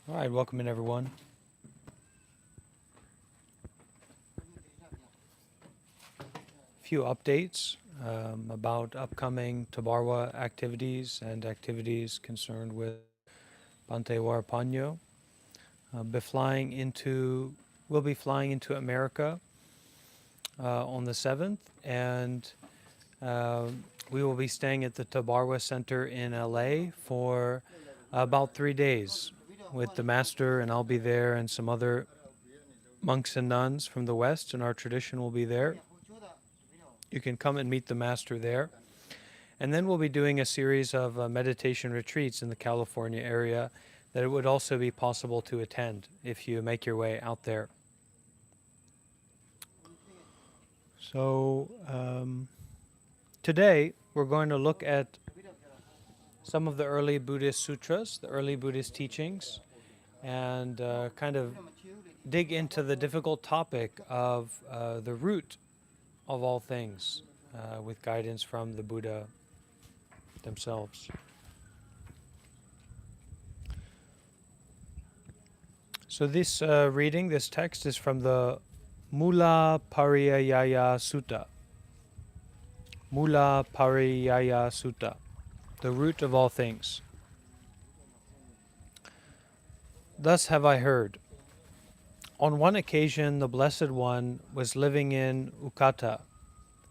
All right, welcome in everyone. A few updates about upcoming Tabarwa activities and activities concerned with Bante Warpanyo. Be flying into, we'll be flying into America on the 7th, and uh, we will be staying at the Tabarwa Center in LA for about 3 days with the master, and I'll be there, and some other monks and nuns from the West, and our tradition will be there. You can come and meet the master there. And then we'll be doing a series of meditation retreats in the California area that it would also be possible to attend if you make your way out there. So today we're going to look at some of the early Buddhist sutras, the early Buddhist teachings, and kind of dig into the difficult topic of the root of all things with guidance from the Buddha themselves. So this reading, this text is from the Mula Pariyaya Sutta. Mula Pariyaya Sutta, the root of all things. Thus have I heard. On one occasion, the Blessed One was living in Ukata,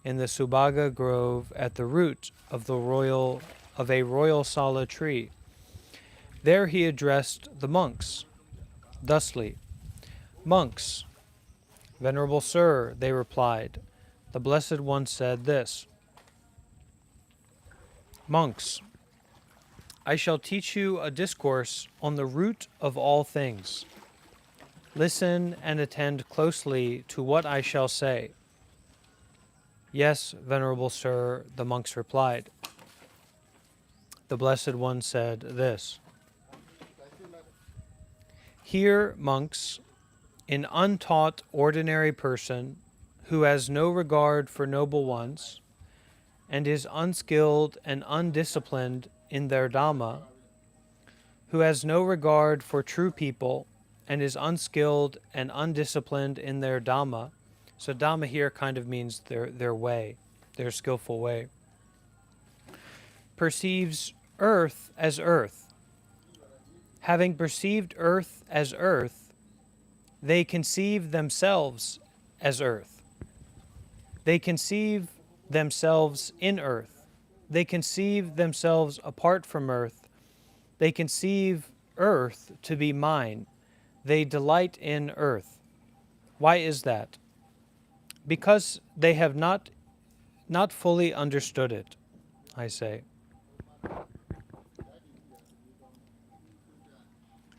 in the Subhaga Grove at the root of a royal sala tree. There he addressed the monks, thusly, "Monks, Venerable Sir," they replied. The Blessed One said this, "Monks, I shall teach you a discourse on the root of all things. Listen and attend closely to what I shall say." "Yes, Venerable Sir," the monks replied. The Blessed One said this, "Hear, monks, an untaught ordinary person who has no regard for noble ones and is unskilled and undisciplined in their Dhamma, who has no regard for true people and is unskilled and undisciplined in their Dhamma." So Dhamma here kind of means their way, their skillful way. "Perceives earth as earth. Having perceived earth as earth, they conceive themselves as earth. They conceive themselves in earth. They conceive themselves apart from earth. They conceive earth to be mine. They delight in earth. Why is that? Because they have not fully understood it, I say."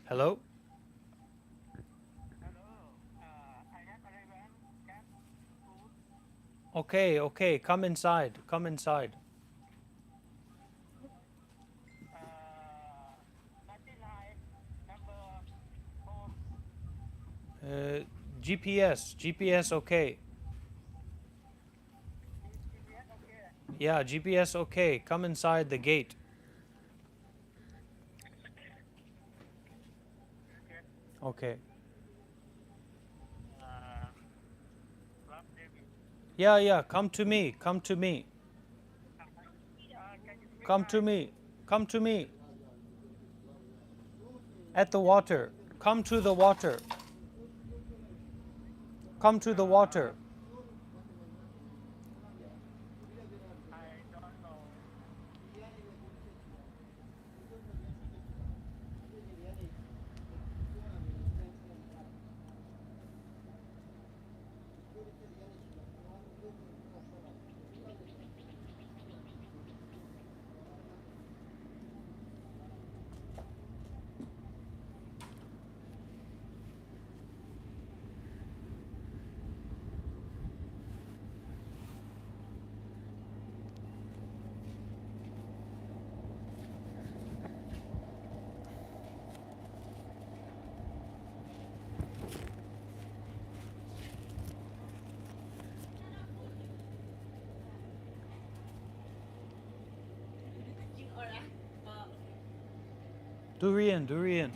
Hello? Okay, come inside, come inside. Uh, GPS okay. Yeah, GPS okay. Come inside the gate. Okay. Yeah, come to me, come to me. Come to me, come to me. At the water. Come to the water. Come to the water. Durian. Durian.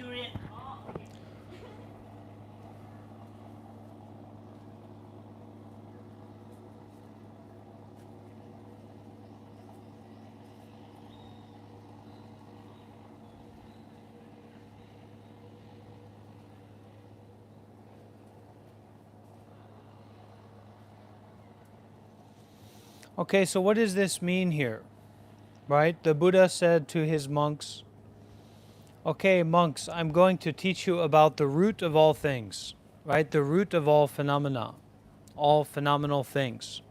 Okay, so what does this mean here? Right? The Buddha said to his monks, okay, monks, I'm going to teach you about the root of all things, right? The root of all phenomena, all phenomenal things.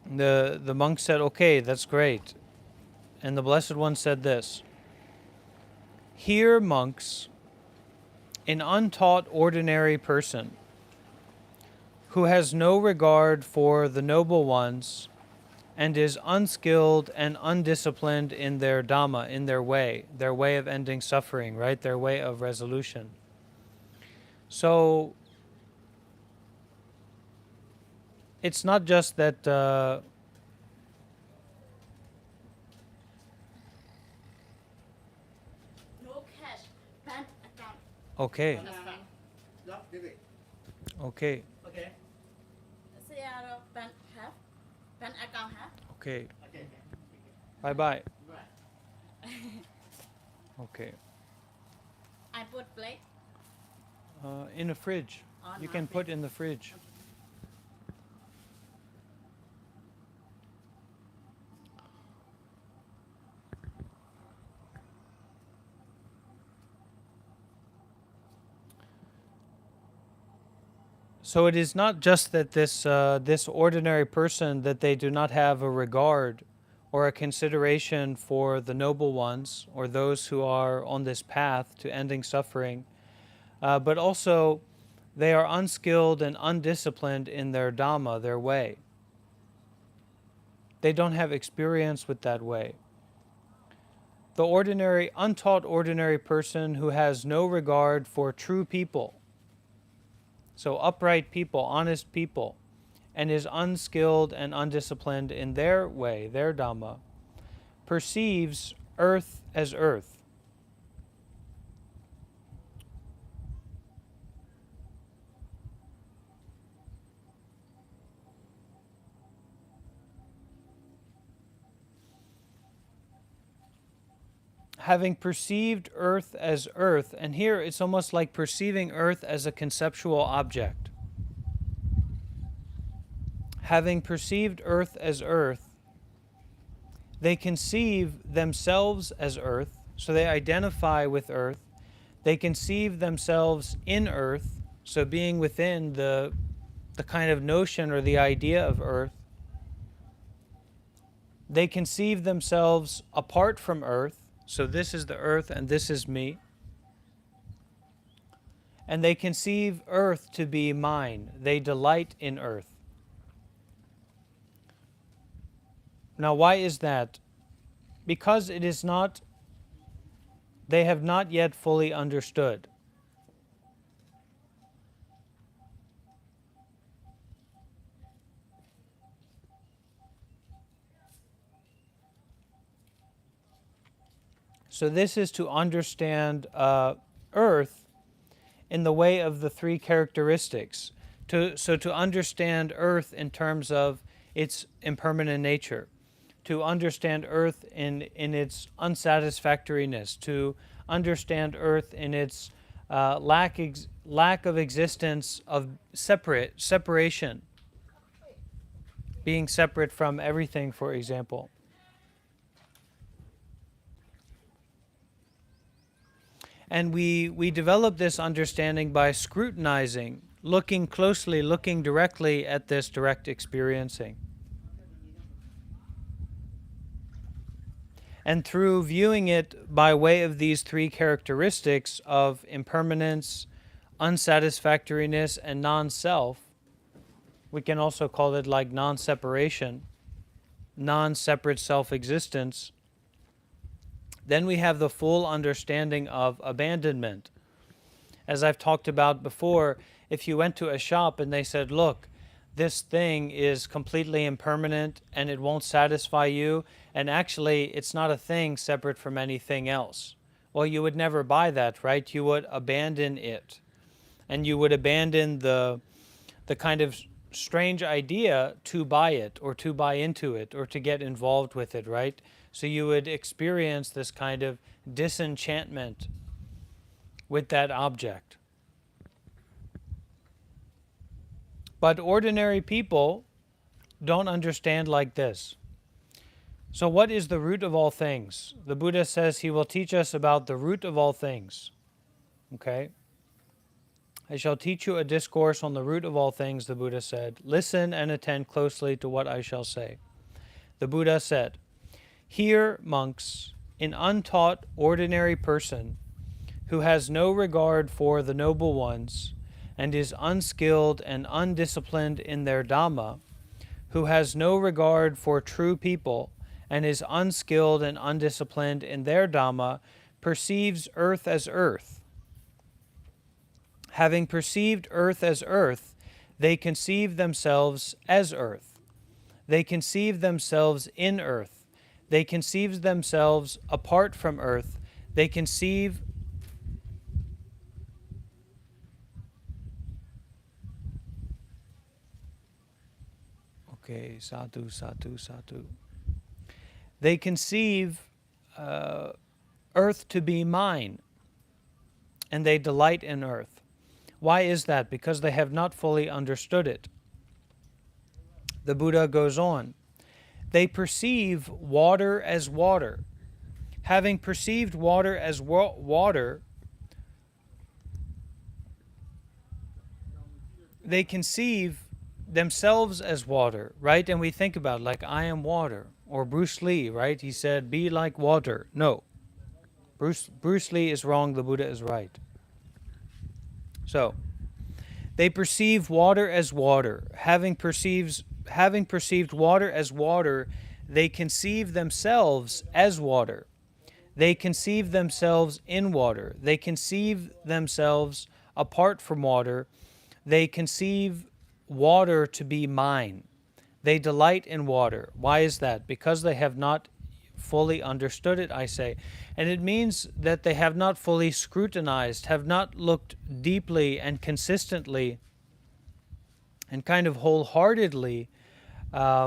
The monk said, okay, that's great. And the Blessed One said this, here, monks, an untaught ordinary person who has no regard for the noble ones and is unskilled and undisciplined in their Dhamma, in their way of ending suffering, right? Their way of resolution. So it's not just that No cash, bank account. okay, That's fine. okay, Okay. Seattle bank have, bank account have. okay. Okay. Bye bye. Right. Okay. I put plate In the fridge. on You my can put plate. in the fridge. So it is not just that this ordinary person, that they do not have a regard or a consideration for the noble ones or those who are on this path to ending suffering, but also they are unskilled and undisciplined in their Dhamma, their way. They don't have experience with that way. The ordinary, untaught ordinary person who has no regard for true people, so upright people, honest people, and is unskilled and undisciplined in their way, their Dhamma, perceives earth as earth. Having perceived earth as earth, and here it's almost like perceiving earth as a conceptual object. Having perceived earth as earth, they conceive themselves as earth, so they identify with earth. They conceive themselves in earth, so being within the kind of notion or the idea of earth. They conceive themselves apart from earth, so this is the earth and this is me. And they conceive earth to be mine. They delight in earth. Now, why is that? Because it is not, they have not yet fully understood. So this is to understand earth in the way of the three characteristics. So to understand earth in terms of its impermanent nature, to understand earth in its unsatisfactoriness, to understand earth in its lack of existence of separation, being separate from everything, for example. And we develop this understanding by scrutinizing, looking closely, looking directly at this direct experiencing. And through viewing it by way of these three characteristics of impermanence, unsatisfactoriness, and non-self, we can also call it like non-separation, non-separate self-existence, then we have the full understanding of abandonment. As I've talked about before, if you went to a shop and they said, look, this thing is completely impermanent and it won't satisfy you, and actually it's not a thing separate from anything else. Well, you would never buy that, right? You would abandon it. And you would abandon the kind of strange idea to buy it or to buy into it or to get involved with it, right? So you would experience this kind of disenchantment with that object. But ordinary people don't understand like this. So what is the root of all things? The Buddha says he will teach us about the root of all things. Okay? I shall teach you a discourse on the root of all things, the Buddha said. Listen and attend closely to what I shall say. The Buddha said, Hear, monks, an untaught ordinary person who has no regard for the noble ones and is unskilled and undisciplined in their Dhamma, who has no regard for true people and is unskilled and undisciplined in their Dhamma, perceives earth as earth. Having perceived earth as earth, they conceive themselves as earth. They conceive themselves in earth. They conceive themselves apart from earth. They conceive Okay, sadhu, sadhu, sadhu. They conceive earth to be mine, and they delight in earth. Why is that? Because they have not fully understood it. The Buddha goes on. They perceive water as water. Having perceived water as water, they conceive themselves as water, right? And we think about like, I am water. Or Bruce Lee, right? He said, be like water. No. Bruce Lee is wrong, the Buddha is right. So, they perceive water as water. Having perceived water as water, they conceive themselves as water. They conceive themselves in water. They conceive themselves apart from water. They conceive water to be mine. They delight in water. Why is that? Because they have not fully understood it, I say. And it means that they have not fully scrutinized, have not looked deeply and consistently and kind of wholeheartedly at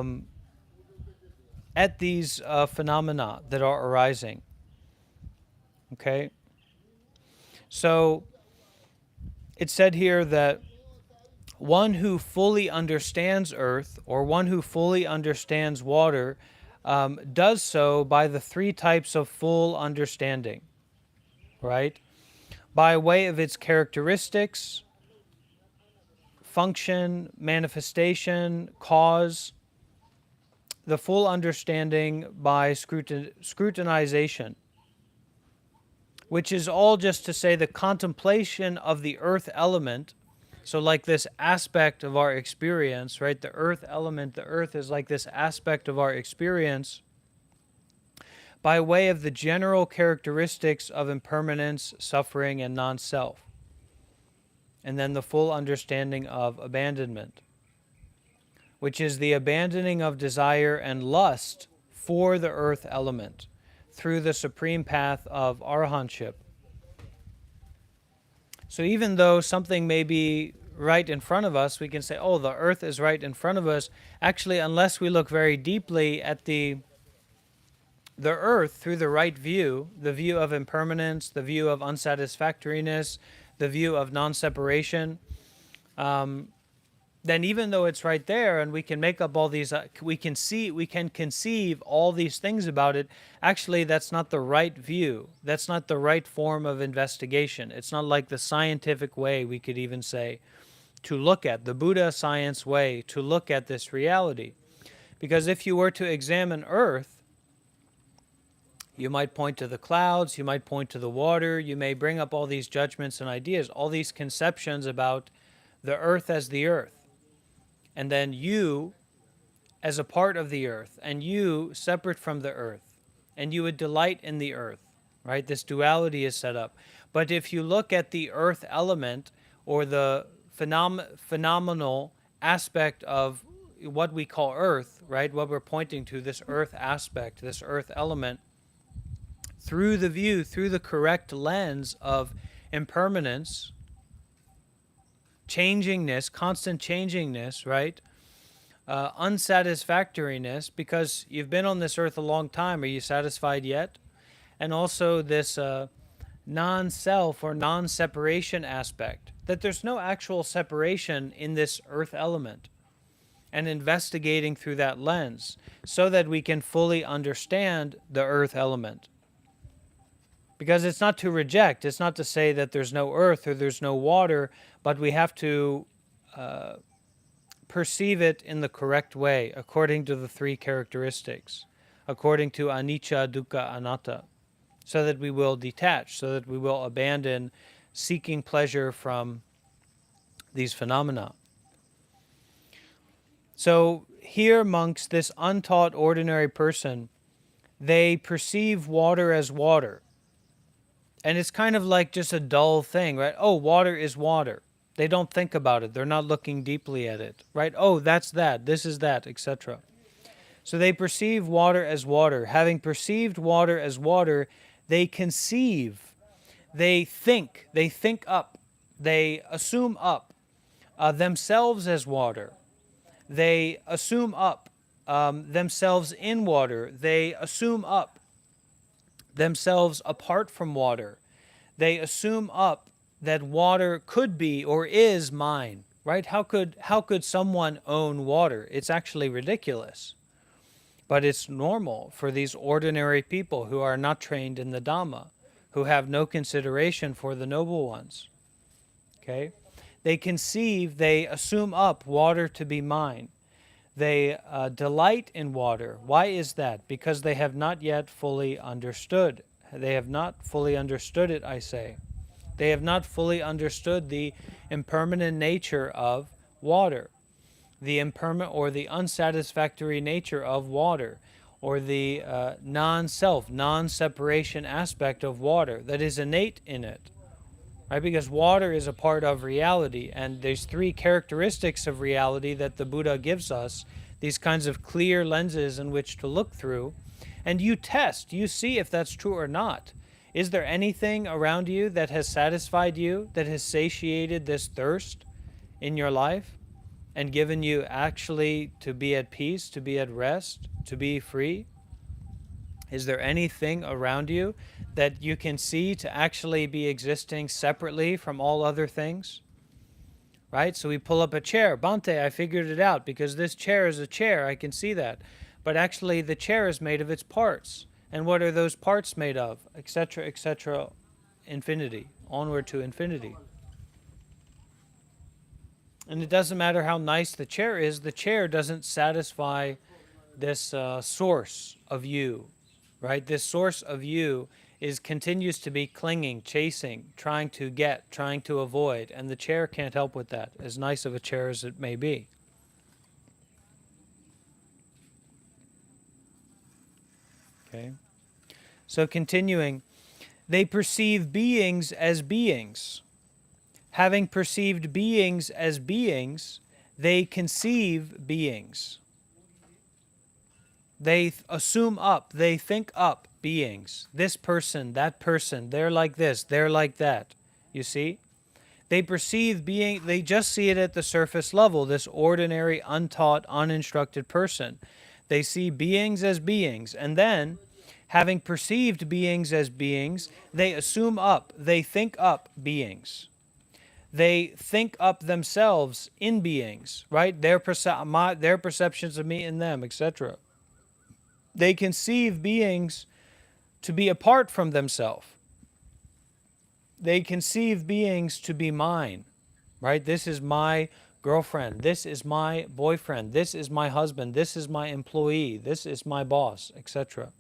these phenomena that are arising. Okay? So it's said here that one who fully understands earth or one who fully understands water does so by the three types of full understanding, right? By way of its characteristics, function, manifestation, cause, the full understanding by scrutinization, which is all just to say the contemplation of the earth element. So like this aspect of our experience, right? The earth element, the earth is like this aspect of our experience by way of the general characteristics of impermanence, suffering, and non-self. And then the full understanding of abandonment, which is the abandoning of desire and lust for the earth element through the supreme path of arahantship. So even though something may be right in front of us, we can say, oh, the earth is right in front of us. Actually, unless we look very deeply at the earth through the right view, the view of impermanence, the view of unsatisfactoriness, the view of non-separation, then even though it's right there and we can make up all these, we can conceive all these things about it, actually that's not the right view. That's not the right form of investigation. It's not like the scientific way, we could even say, to look at, the Buddha science way to look at this reality. Because if you were to examine earth, you might point to the clouds, you might point to the water, you may bring up all these judgments and ideas, all these conceptions about the earth as the earth. And then you as a part of the earth, and you separate from the earth, and you would delight in the earth, right? This duality is set up. But if you look at the earth element, or the phenomenal aspect of what we call earth, right? What we're pointing to, this earth aspect, this earth element, through the view, through the correct lens of impermanence, changingness, constant changingness, right? Unsatisfactoriness, because you've been on this earth a long time. Are you satisfied yet? And also this non-self or non-separation aspect, that there's no actual separation in this earth element, and investigating through that lens so that we can fully understand the earth element. Because it's not to reject, it's not to say that there's no earth or there's no water, but we have to perceive it in the correct way, according to the three characteristics, according to anicca, dukkha, anatta, so that we will detach, so that we will abandon seeking pleasure from these phenomena. So here, monks, this untaught ordinary person, they perceive water as water. And it's kind of like just a dull thing, right? Oh, water is water. They don't think about it. They're not looking deeply at it, right? Oh, that's that. This is that, etc. So they perceive water as water. Having perceived water as water, they conceive, they think up, they assume up themselves as water. They assume up themselves in water. They assume up themselves apart from water. They assume up that water could be or is mine, right? How could someone own water? It's actually ridiculous. But it's normal for these ordinary people who are not trained in the Dhamma, who have no consideration for the noble ones. Okay? They conceive, they assume up water to be mine. They delight in water. Why is that? Because they have not yet fully understood. They have not fully understood it, I say. They have not fully understood the impermanent nature of water, the impermanent or the unsatisfactory nature of water, or the non-self, non-separation aspect of water that is innate in it. Right? Because water is a part of reality, and there's three characteristics of reality that the Buddha gives us, these kinds of clear lenses in which to look through, and you test, you see if that's true or not. Is there anything around you that has satisfied you, that has satiated this thirst in your life, and given you actually to be at peace, to be at rest, to be free? Is there anything around you that you can see to actually be existing separately from all other things? Right? So we pull up a chair. Bhante, I figured it out because this chair is a chair. I can see that. But actually the chair is made of its parts. And what are those parts made of? Etc., etc., infinity. Onward to infinity. And it doesn't matter how nice the chair doesn't satisfy this source of you. Right? This source of you continues to be clinging, chasing, trying to get, trying to avoid, and the chair can't help with that, as nice of a chair as it may be. Okay? So continuing, they perceive beings as beings. Having perceived beings as beings, they conceive beings. They assume up, they think up beings. This person, that person, they're like this, they're like that. You see? They perceive being, they just see it at the surface level, this ordinary, untaught, uninstructed person. They see beings as beings, and then, having perceived beings as beings, they assume up, they think up beings. They think up themselves in beings, right? Their perceptions of me and them, etc. They conceive beings to be apart from themselves. They conceive beings to be mine, right? This is my girlfriend. This is my boyfriend. This is my husband. This is my employee. This is my boss, etc.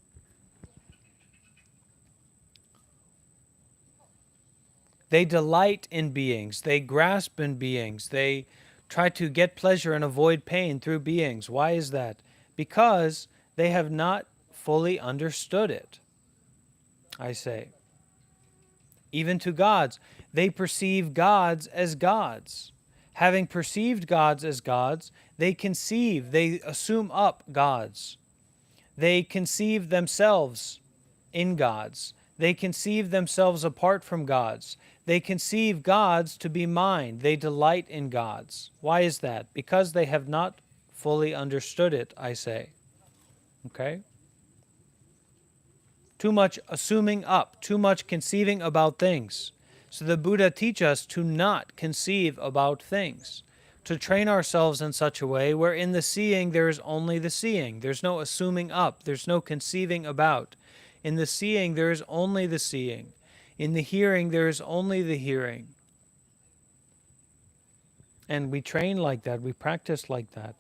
They delight in beings. They grasp in beings. They try to get pleasure and avoid pain through beings. Why is that? Because they have not fully understood it, I say. Even to gods, they perceive gods as gods. Having perceived gods as gods, they conceive, they assume up gods. They conceive themselves in gods. They conceive themselves apart from gods. They conceive gods to be mine. They delight in gods. Why is that? Because they have not fully understood it, I say. Okay? too much assuming up, too much conceiving about things. So the Buddha teaches us to not conceive about things, to train ourselves in such a way where in the seeing there is only the seeing. There's no assuming up, there's no conceiving about. In the seeing there is only the seeing. In the hearing there is only the hearing. And we train like that, we practice like that.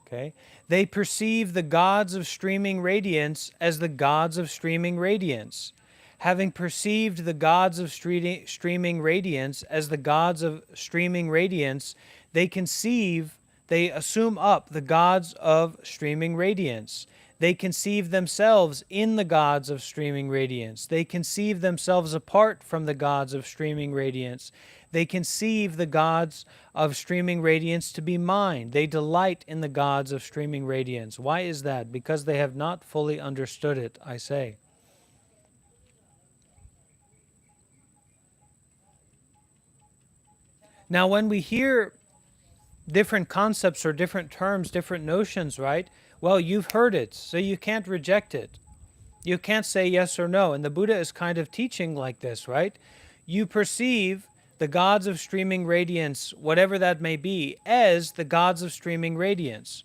Okay? They perceive the gods of streaming radiance as the gods of streaming radiance. Having perceived the gods of streaming radiance as the gods of streaming radiance, they assume up the gods of streaming radiance. They conceive themselves in the gods of streaming radiance. They conceive themselves apart from the gods of streaming radiance. They conceive the gods of streaming radiance to be mine. They delight in the gods of streaming radiance. Why is that? Because they have not fully understood it, I say. Now, when we hear different concepts or different terms, different notions, right? Well, you've heard it, so you can't reject it. You can't say yes or no. And the Buddha is kind of teaching like this, right? You perceive the gods of streaming radiance, whatever that may be, as the gods of streaming radiance.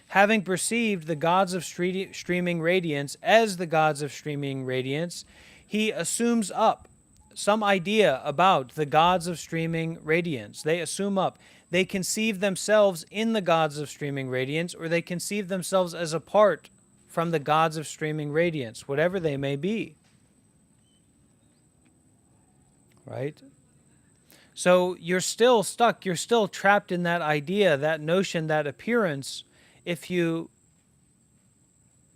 Having perceived the gods of streaming radiance as the gods of streaming radiance, he assumes up some idea about the gods of streaming radiance. They assume up. They conceive themselves in the gods of streaming radiance, or they conceive themselves as apart from the gods of streaming radiance, whatever they may be. Right? So you're still stuck, you're still trapped in that idea, that notion, that appearance, if you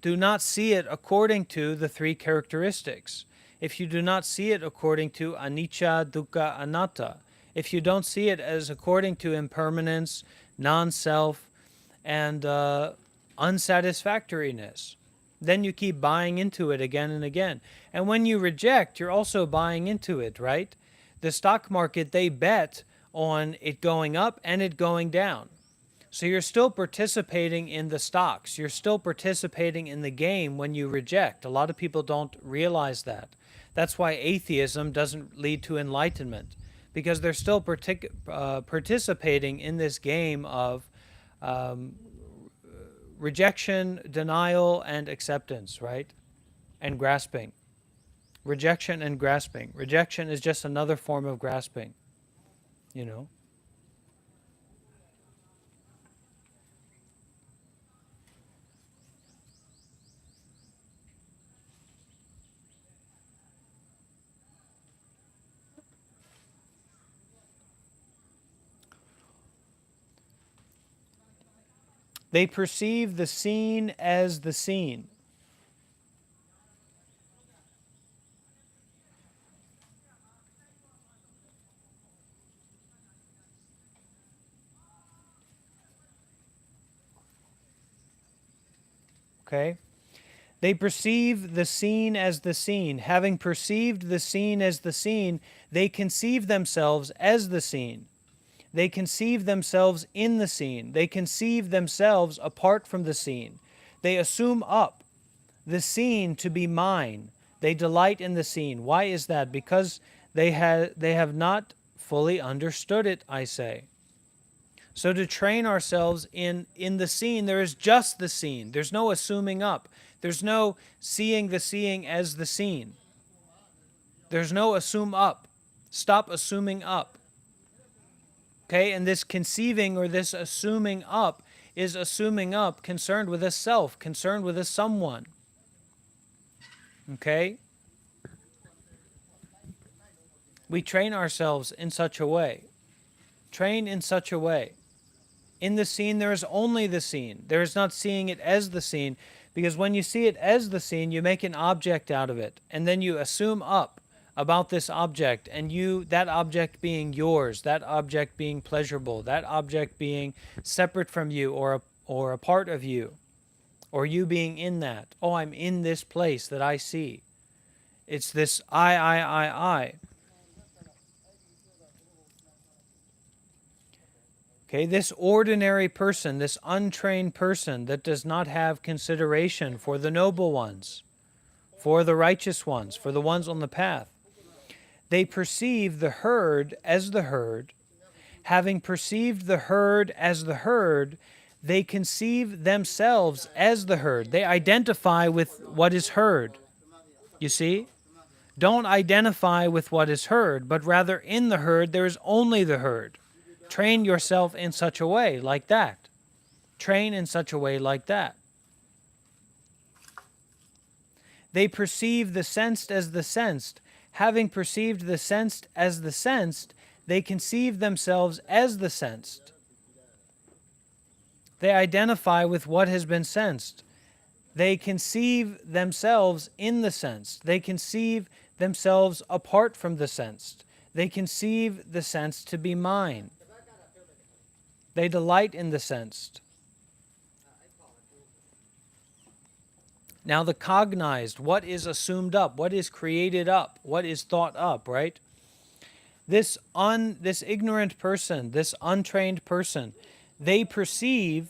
do not see it according to the three characteristics. If you do not see it according to anicca, dukkha, anatta. If you don't see it as according to impermanence, non-self, and unsatisfactoriness, then you keep buying into it again and again. And when you reject, you're also buying into it, right? The stock market, they bet on it going up and it going down. So you're still participating in the stocks. You're still participating in the game when you reject. A lot of people don't realize that. That's why atheism doesn't lead to enlightenment, because they're still participating in this game of rejection, denial, and acceptance, right? And grasping. Rejection and grasping. Rejection is just another form of grasping, you know. They perceive the seen as the seen. Okay? They perceive the seen as the seen. Having perceived the seen as the seen, they conceive themselves as the seen. They conceive themselves in the scene. They conceive themselves apart from the scene. They assume up the scene to be mine. They delight in the scene. Why is that? Because they have not fully understood it, I say. So to train ourselves in the scene, there is just the scene. There's no assuming up. There's no seeing the seeing as the scene. There's no assume up. Stop assuming up. Okay, and this conceiving or this assuming up is assuming up concerned with a self, concerned with a someone. Okay? We train ourselves in such a way. Train in such a way. In the scene, there is only the scene. There is not seeing it as the scene, because when you see it as the scene, you make an object out of it, and then you assume up about this object, and that object being yours, that object being pleasurable, that object being separate from you or a part of you, or you being in that. Oh, I'm in this place that I see. It's this I. Okay, this ordinary person, this untrained person that does not have consideration for the noble ones, for the righteous ones, for the ones on the path. They perceive the herd as the herd. Having perceived the herd as the herd, they conceive themselves as the herd. They identify with what is heard. You see? Don't identify with what is heard, but rather in the herd there is only the herd. Train yourself in such a way, like that. Train in such a way like that. They perceive the sensed as the sensed. Having perceived the sensed as the sensed, they conceive themselves as the sensed. They identify with what has been sensed. They conceive themselves in the sensed. They conceive themselves apart from the sensed. They conceive the sensed to be mine. They delight in the sensed. Now the cognized, what is assumed up, what is created up, what is thought up, right? This ignorant person, this untrained person, they perceive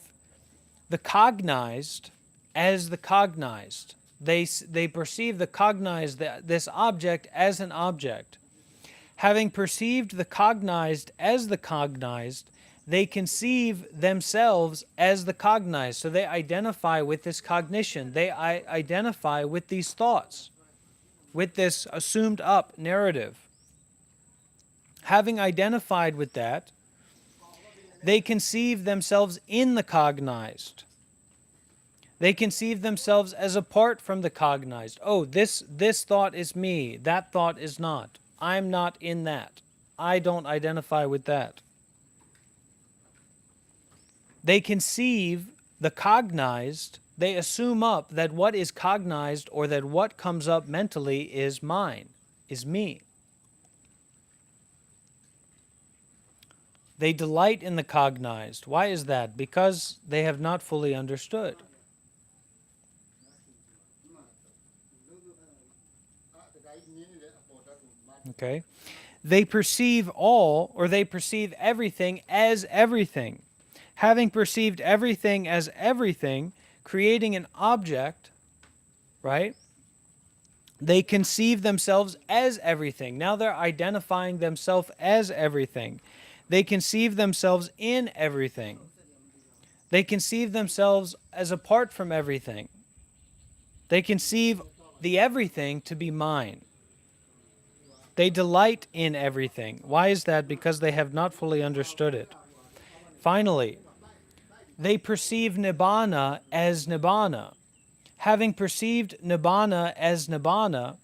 the cognized as the cognized. They perceive the cognized, this object, as an object. Having perceived the cognized as the cognized, they conceive themselves as the cognized. So they identify with this cognition. They identify with these thoughts, with this assumed up narrative. Having identified with that, they conceive themselves in the cognized. They conceive themselves as apart from the cognized. Oh, this thought is me, that thought is not. I'm not in that. I don't identify with that. They conceive the cognized, they assume up that what is cognized or that what comes up mentally is mine, is me. They delight in the cognized. Why is that? Because they have not fully understood. Okay? They perceive all, or they perceive everything as everything. Having perceived everything as everything, creating an object, right? They conceive themselves as everything. Now they're identifying themselves as everything. They conceive themselves in everything. They conceive themselves as apart from everything. They conceive the everything to be mine. They delight in everything. Why is that? Because they have not fully understood it. Finally, they perceive Nibbana as Nibbana. Having perceived Nibbana as Nibbana,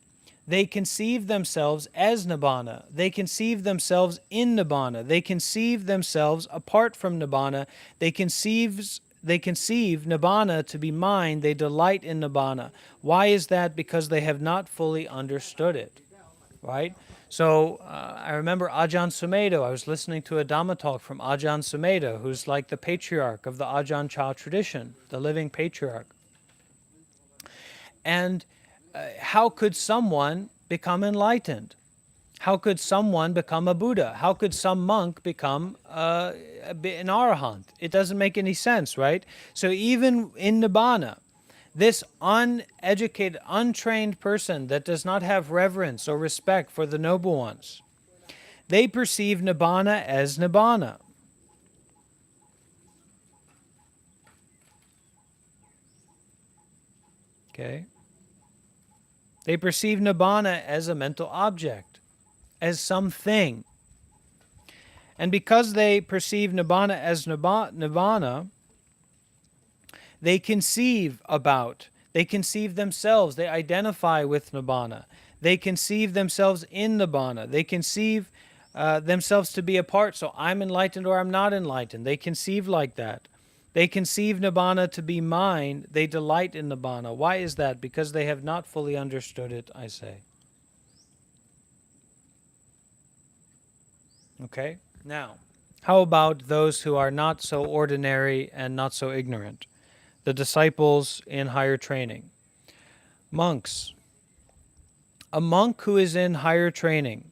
they conceive themselves as Nibbana. They conceive themselves in Nibbana. They conceive themselves apart from Nibbana. They conceive Nibbana to be mine. They delight in Nibbana. Why is that? Because they have not fully understood it, right? So I remember Ajahn Sumedho. I was listening to a Dhamma talk from Ajahn Sumedho, who's like the patriarch of the Ajahn Chah tradition, the living patriarch. And how could someone become enlightened? How could someone become a Buddha? How could some monk become an arahant? It doesn't make any sense, right? So even in Nibbana, this uneducated, untrained person that does not have reverence or respect for the noble ones, they perceive Nibbana as Nibbana. Okay? They perceive Nibbana as a mental object, as something. And because they perceive Nibbana as Nibbana, they conceive themselves, they identify with Nibbana. They conceive themselves in Nibbana. They conceive themselves to be apart, so I'm enlightened or I'm not enlightened. They conceive like that. They conceive Nibbana to be mine. They delight in Nibbana. Why is that? Because they have not fully understood it, I say. Okay? Now, how about those who are not so ordinary and not so ignorant? The disciples in higher training. Monks. A monk who is in higher training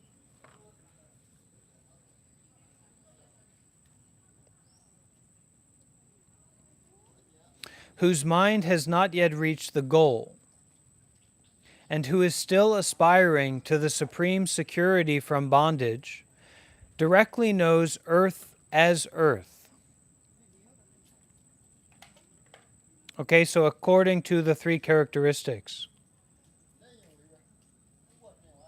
whose mind has not yet reached the goal, and who is still aspiring to the supreme security from bondage, directly knows earth as earth. Okay, so according to the three characteristics,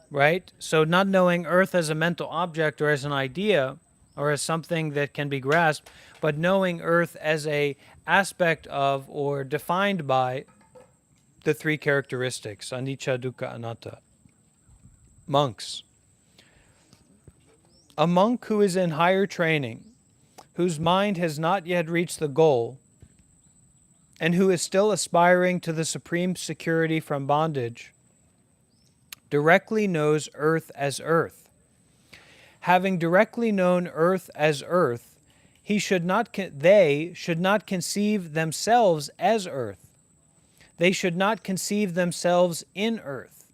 right? So not knowing earth as a mental object or as an idea or as something that can be grasped, but knowing earth as a aspect of or defined by the three characteristics, anicca, dukkha, anatta. Monks. A monk who is in higher training, whose mind has not yet reached the goal, and who is still aspiring to the supreme security from bondage, directly knows earth as earth. Having directly known earth as earth, they should not conceive themselves as earth. They should not conceive themselves in earth.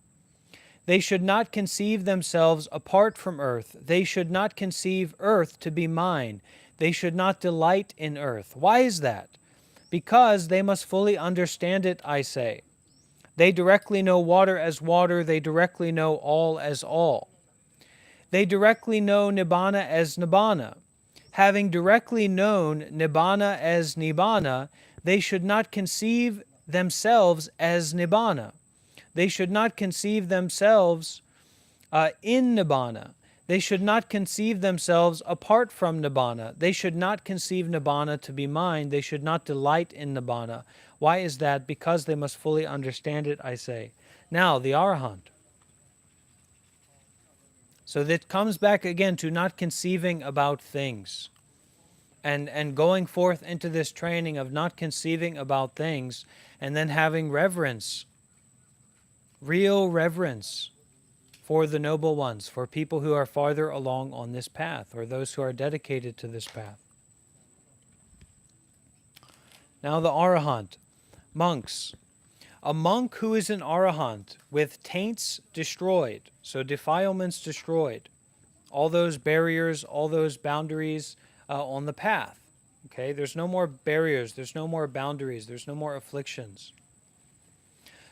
They should not conceive themselves apart from earth. They should not conceive earth to be mine. They should not delight in earth. Why is that? Because they must fully understand it, I say. They directly know water as water. They directly know all as all. They directly know Nibbana as Nibbana. Having directly known Nibbana as Nibbana, they should not conceive themselves as Nibbana. They should not conceive themselves in Nibbana. They should not conceive themselves apart from Nibbana. They should not conceive Nibbana to be mine. They should not delight in Nibbana. Why is that? Because they must fully understand it, I say. Now, the Arahant. So that comes back again to not conceiving about things. And going forth into this training of not conceiving about things and then having reverence, real reverence for the noble ones, for people who are farther along on this path or those who are dedicated to this path. Now the Arahant, monks. A monk who is an Arahant with taints destroyed, so defilements destroyed, all those barriers, all those boundaries on the path. Okay, there's no more barriers, there's no more boundaries, there's no more afflictions.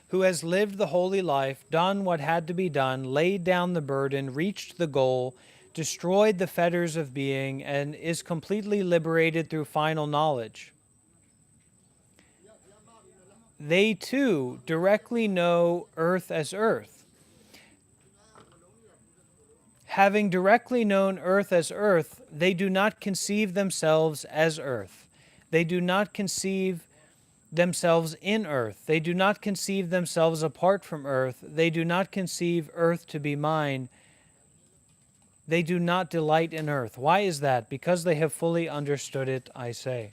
Who has lived the holy life, done what had to be done, laid down the burden, reached the goal, destroyed the fetters of being, and is completely liberated through final knowledge. They too directly know earth as earth. Having directly known earth as earth, they do not conceive themselves as earth. They do not conceive themselves in earth. They do not conceive themselves apart from earth. They do not conceive earth to be mine. They do not delight in earth. Why is that? Because they have fully understood it, I say.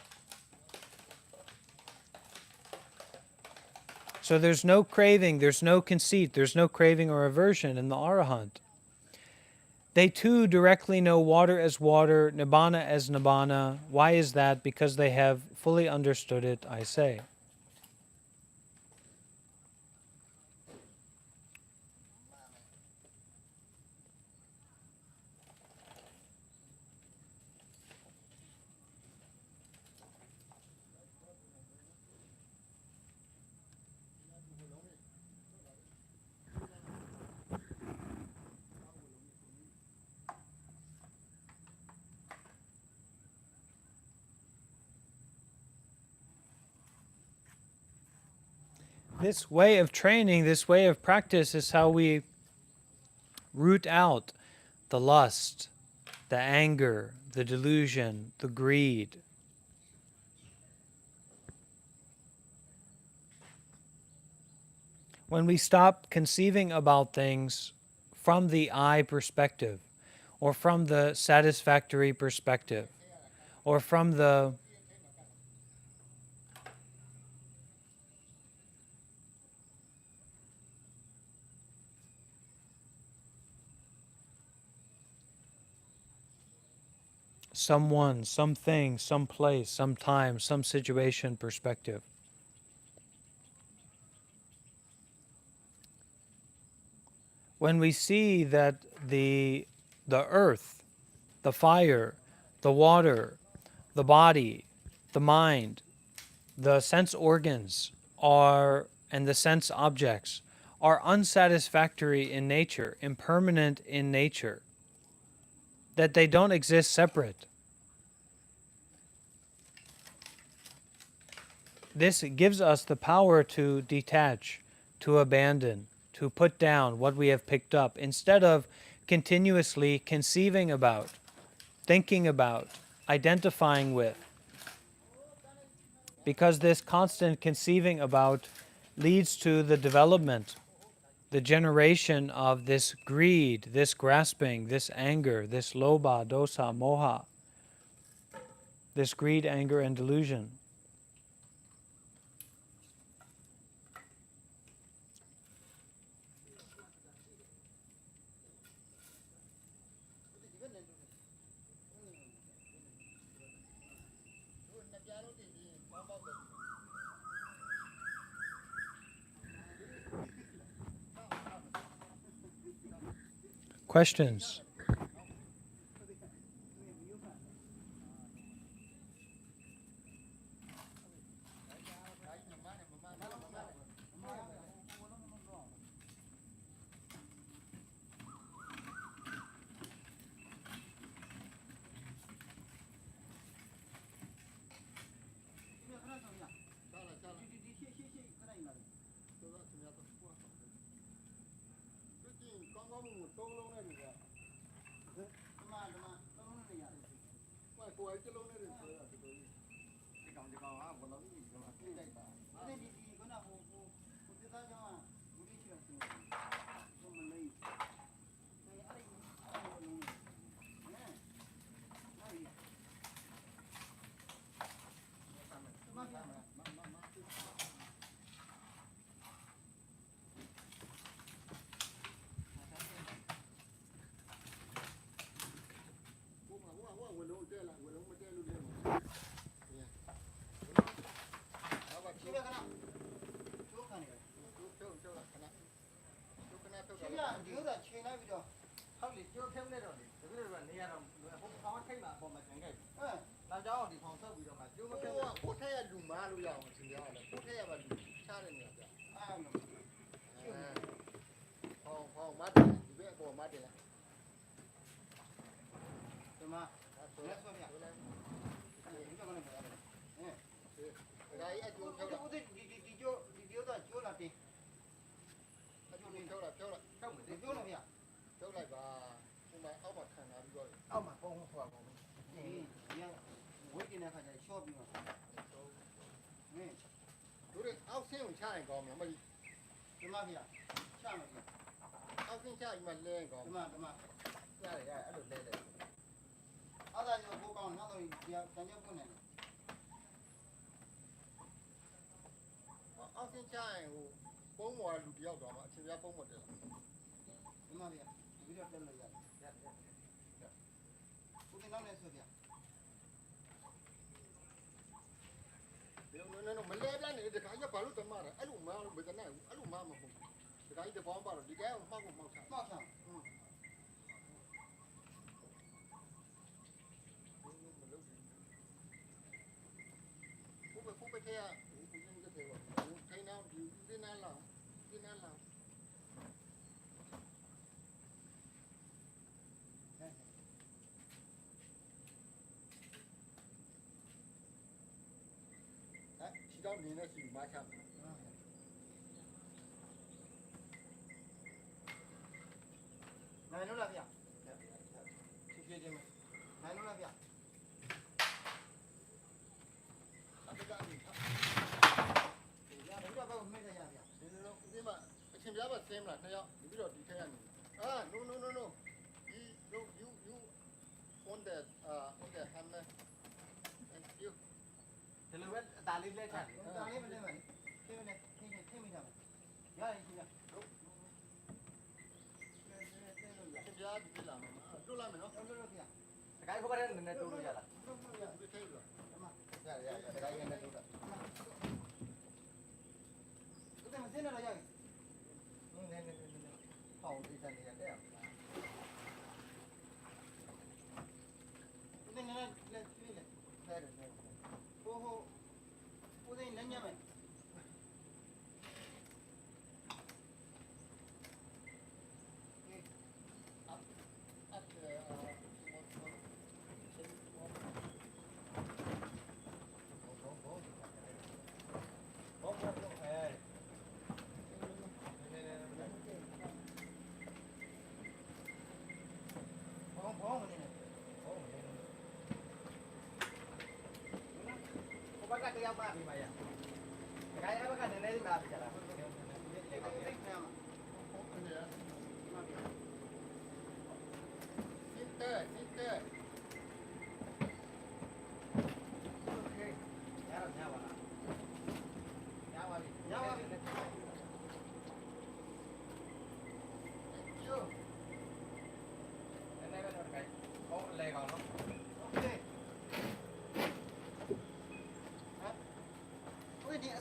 So there's no craving, there's no conceit, there's no craving or aversion in the Arahant. They too directly know water as water, Nibbana as Nibbana. Why is that? Because they have fully understood it, I say. This way of training, this way of practice is how we root out the lust, the anger, the delusion, the greed. When we stop conceiving about things from the I perspective, or from the satisfactory perspective, or from the someone, something, some place, some time, some situation perspective. When we see that the earth, the fire, the water, the body, the mind, the sense organs are and the sense objects are unsatisfactory in nature, impermanent in nature, that they don't exist separate. This gives us the power to detach, to abandon, to put down what we have picked up, instead of continuously conceiving about, thinking about, identifying with. Because this constant conceiving about leads to the development, the generation of this greed, this grasping, this anger, this lobha, dosa, moha, this greed, anger, and delusion. Questions?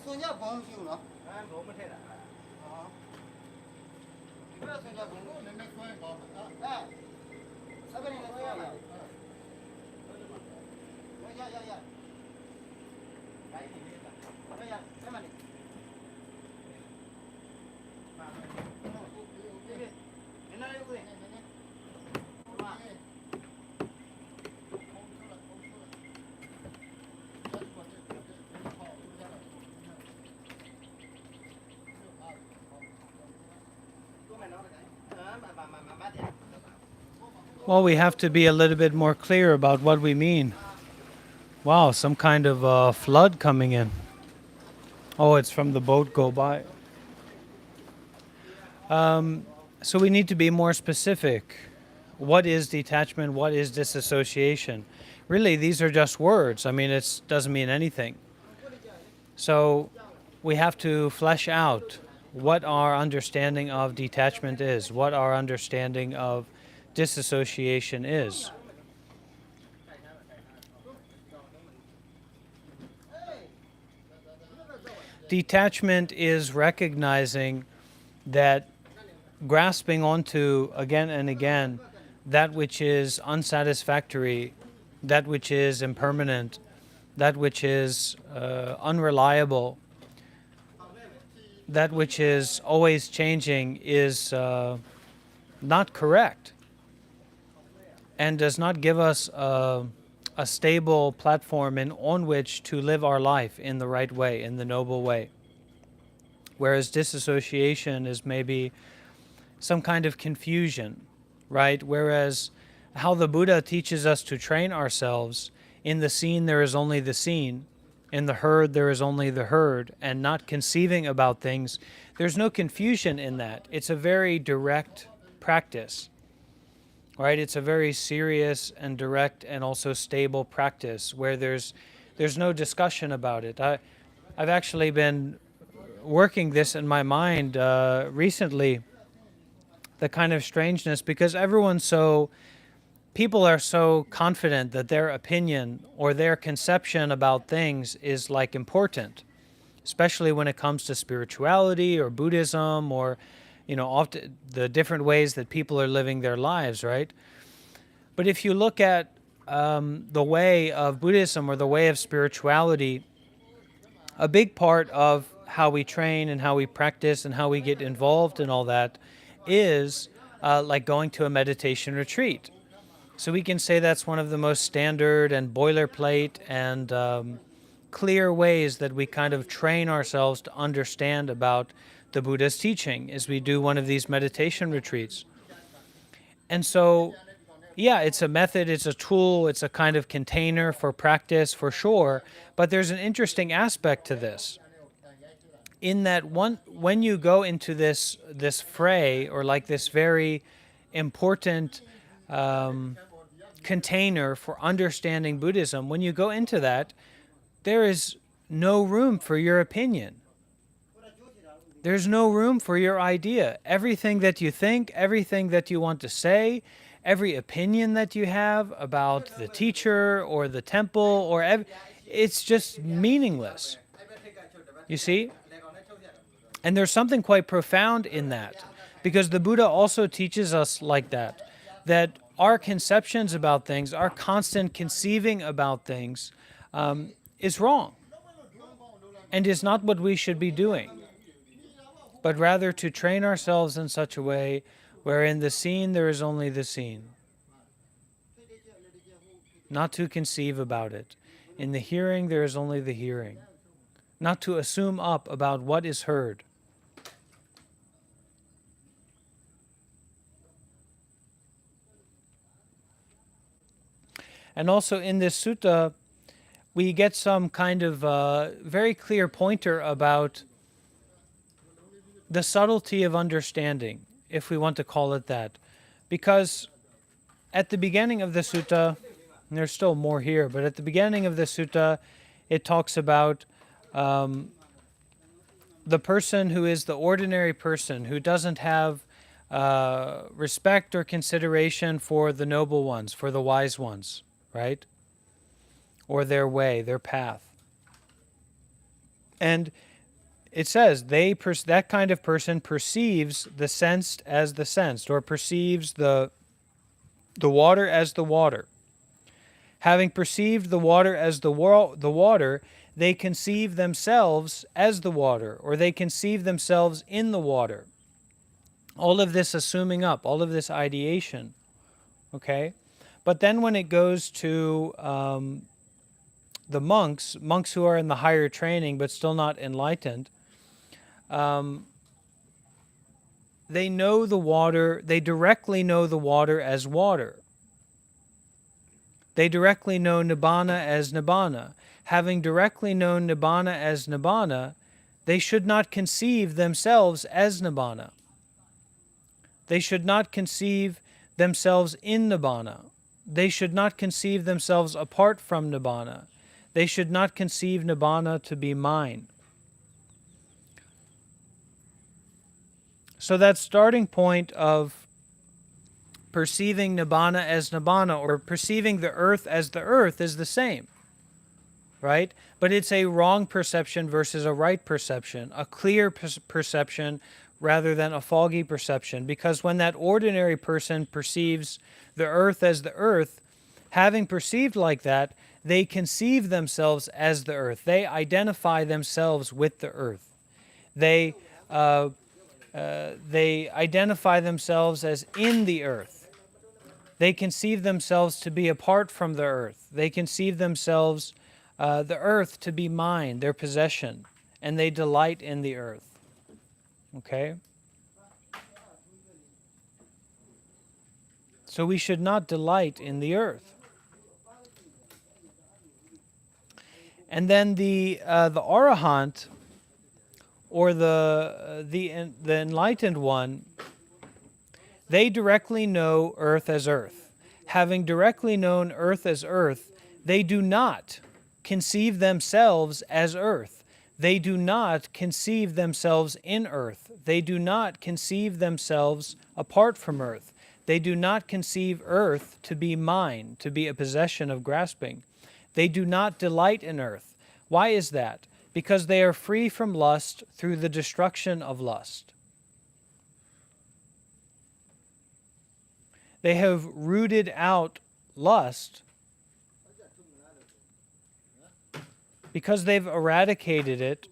손자 봉 시우노? 아, 너무 해라. 이거 손자 봉. 네. 사번에 넣어야 돼. 야야야. 야야, 잠깐만. 옛날에 그래. Well, we have to be a little bit more clear about what we mean. Wow, some kind of flood coming in. Oh, it's from the boat go by. So we need to be more specific. What is detachment? What is disassociation? Really, these are just words. I mean, it doesn't mean anything. So we have to flesh out what our understanding of detachment is, what our understanding of disassociation is. Detachment is recognizing that grasping onto again and again that which is unsatisfactory, that which is impermanent, that which is unreliable, that which is always changing is not correct and does not give us a stable platform on which to live our life in the right way, in the noble way. Whereas disassociation is maybe some kind of confusion, right? Whereas how the Buddha teaches us to train ourselves, in the seen there is only the seen, in the heard there is only the heard, and not conceiving about things, there's no confusion in that. It's a very direct practice, right? It's a very serious and direct and also stable practice where there's no discussion about it. I've actually been working this in my mind recently, the kind of strangeness, because people are so confident that their opinion or their conception about things is like important, especially when it comes to spirituality or Buddhism or, often the different ways that people are living their lives, right? But if you look at the way of Buddhism or the way of spirituality, a big part of how we train and how we practice and how we get involved in all that is like going to a meditation retreat. So we can say that's one of the most standard and boilerplate and clear ways that we kind of train ourselves to understand about the Buddha's teaching is we do one of these meditation retreats. And so, yeah, it's a method, it's a tool, it's a kind of container for practice for sure, but there's an interesting aspect to this. In that when you go into this fray or like this very important container for understanding Buddhism, when you go into that, there is no room for your opinion. There's no room for your idea. Everything that you think, everything that you want to say, every opinion that you have about the teacher or the temple it's just meaningless. You see? And there's something quite profound in that, because the Buddha also teaches us like that our conceptions about things, our constant conceiving about things is wrong and is not what we should be doing, but rather to train ourselves in such a way where in the seen there is only the seen, not to conceive about it. In the hearing there is only the hearing, not to assume up about what is heard. And also in this sutta, we get some kind of very clear pointer about the subtlety of understanding, if we want to call it that. Because at the beginning of the sutta, and there's still more here, but at the beginning of the sutta, it talks about the person who is the ordinary person, who doesn't have respect or consideration for the noble ones, for the wise ones, right? Or their way, their path. And it says that kind of person perceives the sensed as the sensed, or perceives the water as the water. Having perceived the water as the water, they conceive themselves as the water, or they conceive themselves in the water. All of this assuming up, all of this ideation, okay? But then when it goes to the monks who are in the higher training but still not enlightened, they know the water, they directly know the water as water. They directly know Nibbana as Nibbana. Having directly known Nibbana as Nibbana, they should not conceive themselves as Nibbana. They should not conceive themselves in Nibbana. They should not conceive themselves apart from Nibbana. They should not conceive Nibbana to be mine. So that starting point of perceiving Nibbana as Nibbana, or perceiving the earth as the earth, is the same, right? But it's a wrong perception versus a right perception, a clear perception rather than a foggy perception. Because when that ordinary person perceives the earth as the earth, having perceived like that, they conceive themselves as the earth. They identify themselves with the earth. They identify themselves as in the earth. They conceive themselves to be apart from the earth. They conceive themselves, the earth, to be mine, their possession, and they delight in the earth. Okay? So we should not delight in the earth. And then the Arahant, or the enlightened one, they directly know earth as earth. Having directly known earth as earth, they do not conceive themselves as earth. They do not conceive themselves in earth. They do not conceive themselves apart from earth. They do not conceive earth to be mine, to be a possession of grasping. They do not delight in earth. Why is that? Because they are free from lust through the destruction of lust. They have rooted out lust because they've eradicated it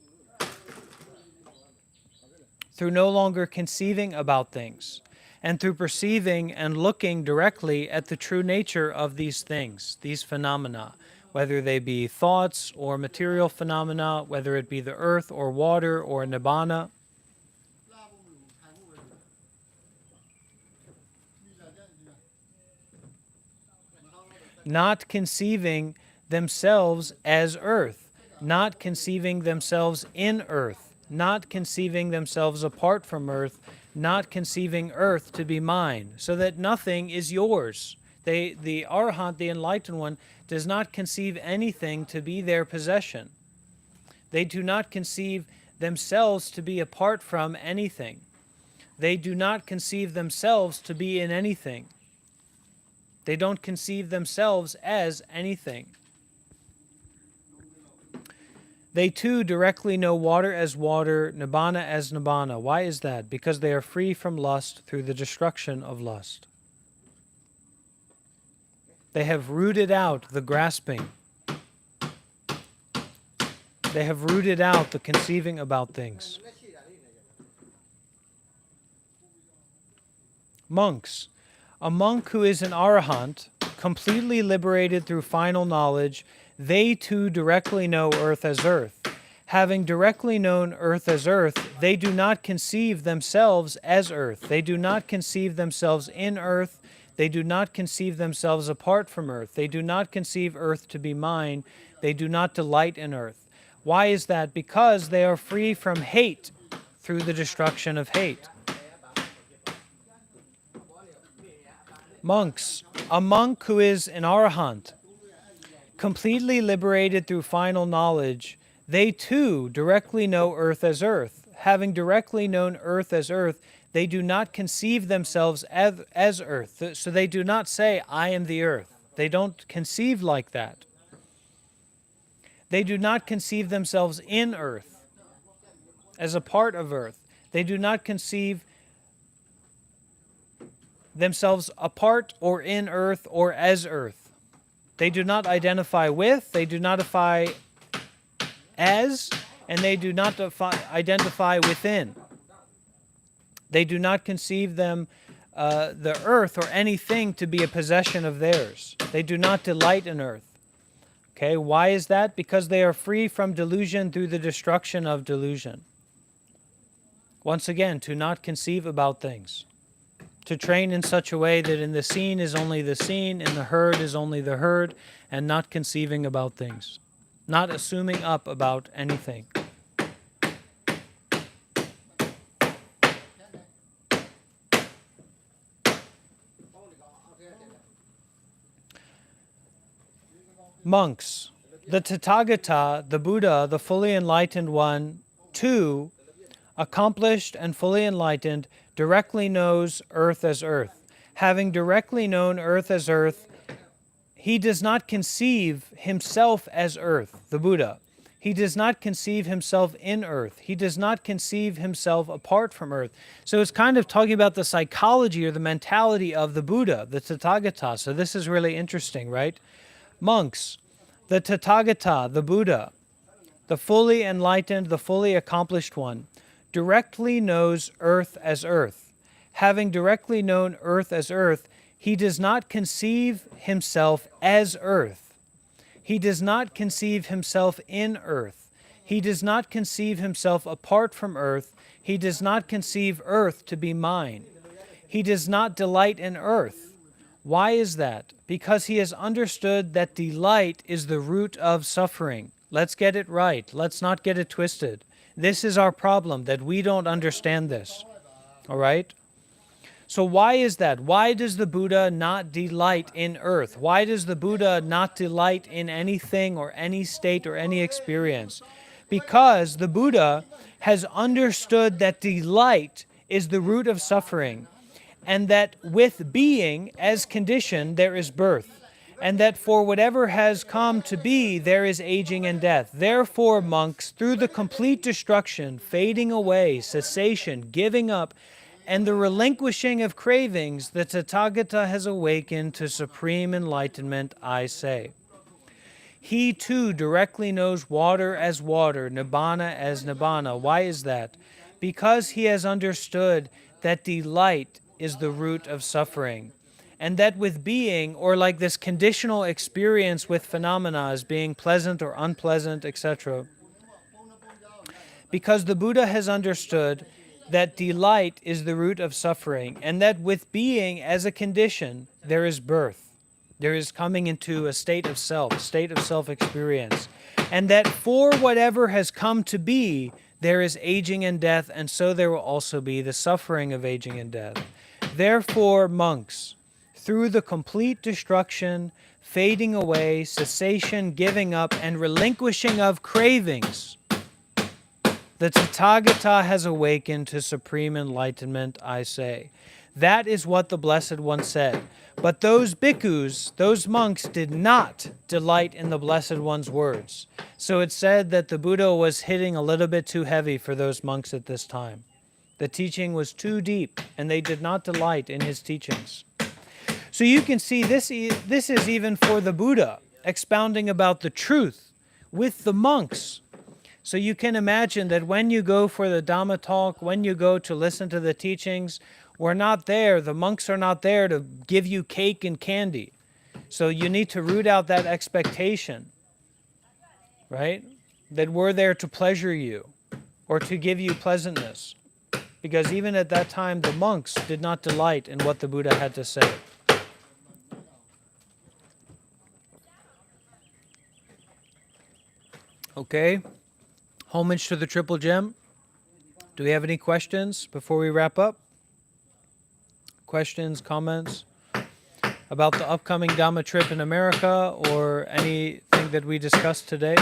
through no longer conceiving about things, and through perceiving and looking directly at the true nature of these things, these phenomena, whether they be thoughts or material phenomena, whether it be the earth or water or nibbana. Not conceiving themselves as earth, not conceiving themselves in earth, not conceiving themselves apart from earth, not conceiving earth to be mine, so that nothing is yours. The Arahant, the enlightened one, does not conceive anything to be their possession. They do not conceive themselves to be apart from anything. They do not conceive themselves to be in anything. They don't conceive themselves as anything. They too directly know water as water, nibbana as nibbana. Why is that? Because they are free from lust through the destruction of lust. They have rooted out the grasping. They have rooted out the conceiving about things. Monks. A monk who is an arahant, completely liberated through final knowledge, they too directly know earth as earth. Having directly known earth as earth, they do not conceive themselves as earth. They do not conceive themselves in earth. They do not conceive themselves apart from earth. They do not conceive earth to be mine. They do not delight in earth. Why is that? Because they are free from hate through the destruction of hate. Monks. A monk who is an arahant, completely liberated through final knowledge, they too directly know earth as earth. Having directly known earth as earth, they do not conceive themselves as earth. So they do not say, I am the earth. They don't conceive like that. They do not conceive themselves in earth, as a part of earth. They do not conceive themselves apart or in earth or as earth. They do not identify with, they do not identify as, and they do not identify within. They do not conceive them, the earth or anything, to be a possession of theirs. They do not delight in earth. Okay, why is that? Because they are free from delusion through the destruction of delusion. Once again, to not conceive about things. To train in such a way that in the seen is only the seen, in the heard is only the heard, and not conceiving about things. Not assuming up about anything. Monks. The Tathagata, the Buddha, the fully enlightened one, too, accomplished and fully enlightened, directly knows earth as earth. Having directly known earth as earth, he does not conceive himself as earth, the Buddha. He does not conceive himself in earth. He does not conceive himself apart from earth. So it's kind of talking about the psychology or the mentality of the Buddha, the Tathagata. So this is really interesting, right? Monks, the Tathagata, the Buddha, the fully enlightened, the fully accomplished one, directly knows earth as earth. Having directly known earth as earth, he does not conceive himself as earth. He does not conceive himself in earth. He does not conceive himself apart from earth. He does not conceive earth to be mine. He does not delight in earth. Why is that? Because he has understood that delight is the root of suffering. Let's get it right. Let's not get it twisted. This is our problem, that we don't understand this. All right? So why is that? Why does the Buddha not delight in earth? Why does the Buddha not delight in anything or any state or any experience? Because the Buddha has understood that delight is the root of suffering, and that with being as condition there is birth, and that for whatever has come to be there is aging and death. Therefore, monks, through the complete destruction, fading away, cessation, giving up, and the relinquishing of cravings, the Tathagata has awakened to supreme enlightenment, I say. He too directly knows water as water, nibbana as nibbana. Why is that? Because he has understood that delight is the root of suffering, and that with being, or like this conditional experience with phenomena as being pleasant or unpleasant, etc., because the Buddha has understood that delight is the root of suffering, and that with being as a condition, there is birth. There is coming into a state of self-experience, and that for whatever has come to be, there is aging and death, and so there will also be the suffering of aging and death. Therefore, monks, through the complete destruction, fading away, cessation, giving up, and relinquishing of cravings, the Tathagata has awakened to supreme enlightenment, I say. That is what the Blessed One said. But those bhikkhus, those monks, did not delight in the Blessed One's words. So it said that the Buddha was hitting a little bit too heavy for those monks at this time. The teaching was too deep, and they did not delight in his teachings. So you can see this is even for the Buddha, expounding about the truth with the monks. So you can imagine that when you go for the Dhamma talk, when you go to listen to the teachings, we're not there, the monks are not there to give you cake and candy. So you need to root out that expectation, right? That we're there to pleasure you or to give you pleasantness. Because even at that time, the monks did not delight in what the Buddha had to say. Okay. Homage to the Triple Gem. Do we have any questions before we wrap up? Questions, comments about the upcoming Dhamma trip in America or anything that we discussed today?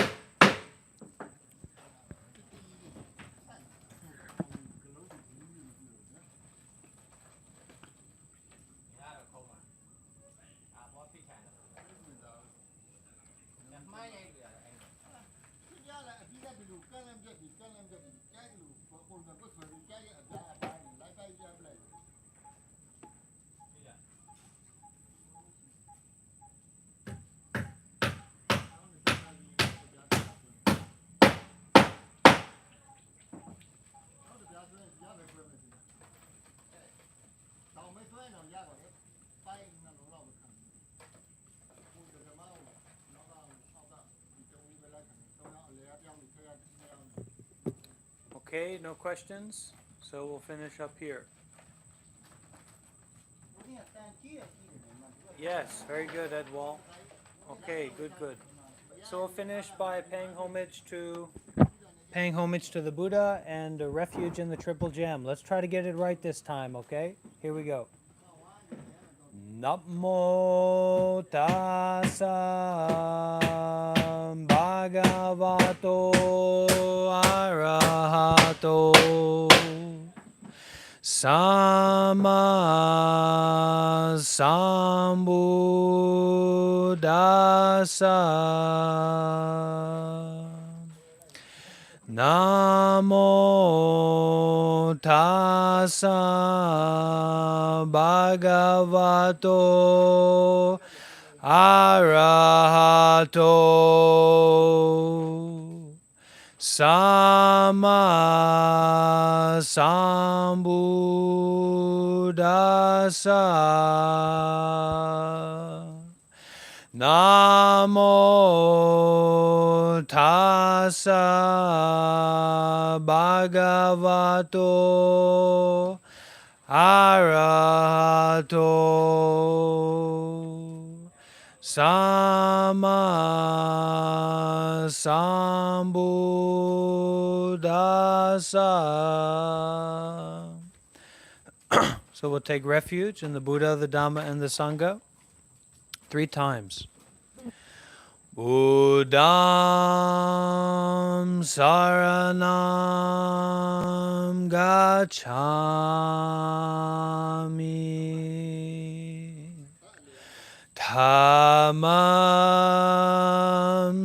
Okay, no questions? So we'll finish up here. Yes, very good, Edwall. Okay, good. So we'll finish by paying homage to the Buddha and a refuge in the Triple Gem. Let's try to get it right this time, okay? Here we go. Namo tassa bhagavato arahato sama sambuddhassa. Namo tassa bhagavato arahato sama sambuddhassa. Namo tassa bhagavato arahato sama sambuddhassa. So we'll take refuge in the Buddha, the Dhamma, and the Sangha 3 times. Buddham saranam gacchami. Dhammam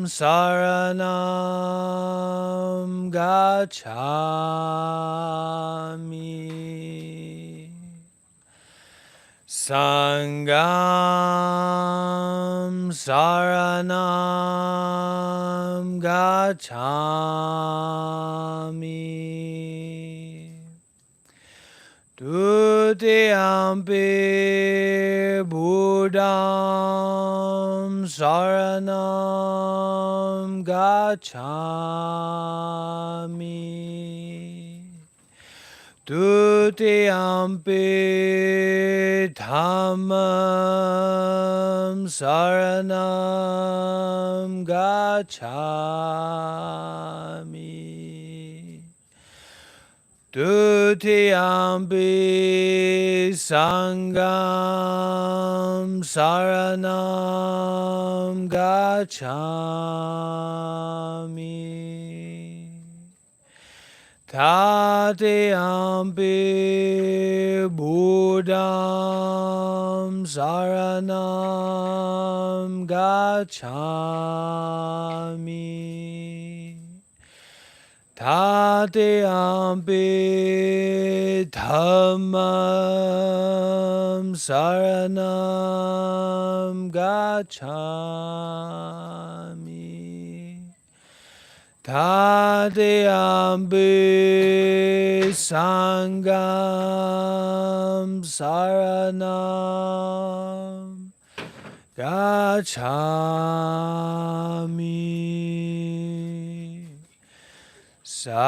saranam gacchami. Sangham saranam gacchami. Dutiyampi buddham saranam gacchami. Dutiyampi dhammam saranam gacchami. Dutiyampi sangham saranam gacchami. Tatiyampi buddham saranam gacchami. Tatiyampi dhammam saranam gacchami. Tatiyampi sangham saranam gacchami. Sadhu.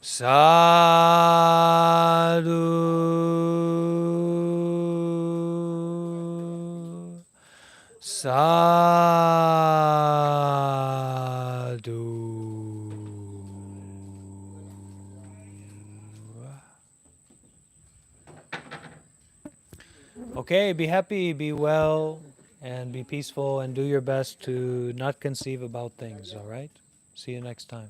Sadhu. Sadhu. Okay, be happy, be well, and be peaceful, and do your best to not conceive about things, all right? See you next time.